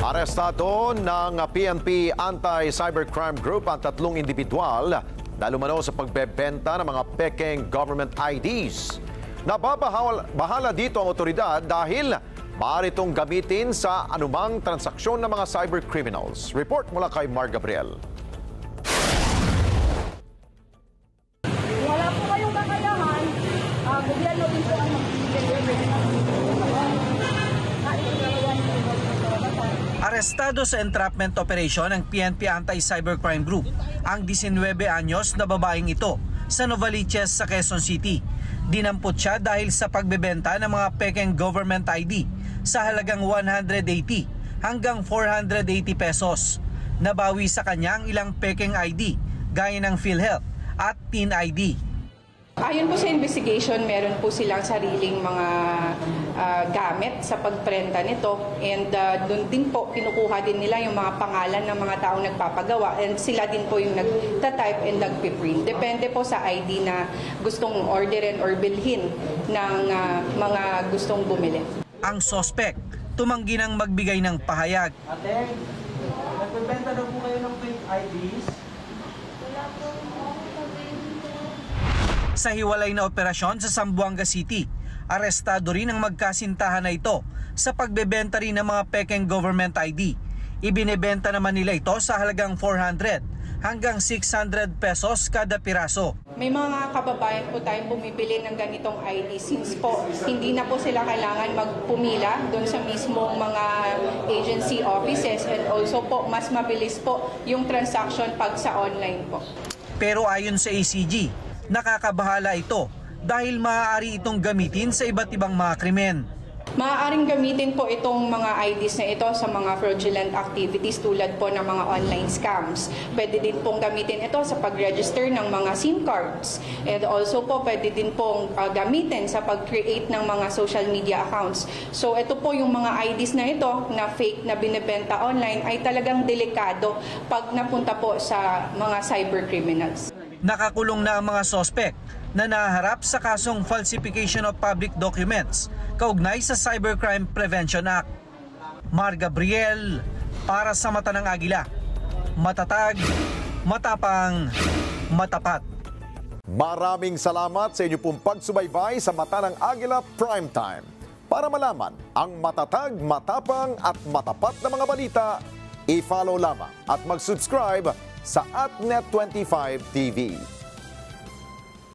Arestado ng PNP Anti-Cybercrime Group ang 3 individual na lumano sa pagbebenta ng mga pekeng government IDs. Nababahala dito ang otoridad dahil maaari itong gamitin sa anumang transaksyon ng mga cybercriminals. Report mula kay Mar Gabriel. Wala po kayong kakayahan, gobyerno din po ang Arestado sa entrapment operation ng PNP Anti-Cybercrime Group ang 19 anyos na babaeng ito sa Novaliches sa Quezon City. Dinampot siya dahil sa pagbebenta ng mga pekeng government ID sa halagang 180 hanggang 480 pesos. Nabawi sa kanya ang ilang pekeng ID gaya ng PhilHealth at TIN ID. Ayon po sa investigation, meron po silang sariling mga gamit sa pagprenta nito, and doon din po kinukuha din nila yung mga pangalan ng mga taong nagpapagawa, and sila din po yung nagtatype and nagpiprint. Depende po sa ID na gustong orderin or bilhin ng mga gustong bumili. Ang sospek tumanggi ng magbigay ng pahayag. Ate, nagbebenta na po kayo ng fake IDs? Wala po. Sa hiwalay na operasyon sa Zamboanga City, arestado rin ang magkasintahan na ito sa pagbebenta rin ng mga pekeng government ID. Ibinebenta naman nila ito sa halagang 400 hanggang 600 pesos kada piraso. May mga kababayan po tayong bumibili ng ganitong ID since po hindi na po sila kailangan magpumila doon sa mismong mga agency offices, and also po mas mabilis po yung transaction pag sa online po. Pero ayon sa ACG, nakakabahala ito dahil maaari itong gamitin sa iba't ibang mga krimen. Maaaring gamitin po itong mga IDs na ito sa mga fraudulent activities tulad po ng mga online scams. Pwede din pong gamitin ito sa pag-register ng mga SIM cards. And also po pwede din pong gamitin sa pag-create ng mga social media accounts. So ito po yung mga IDs na ito na fake na binibenta online ay talagang delikado pag napunta po sa mga cybercriminals. Nakakulong na ang mga sospek na naharap sa kasong falsification of public documents kaugnay sa Cybercrime Prevention Act. Mar Gabriel, para sa Mata ng Agila. Matatag, matapang, matapat. Maraming salamat sa inyo pong pagsubaybay sa Mata ng Agila Primetime. Para malaman ang matatag, matapang at matapat na mga balita, i-follow lamang at mag-subscribe sa @Net25 TV.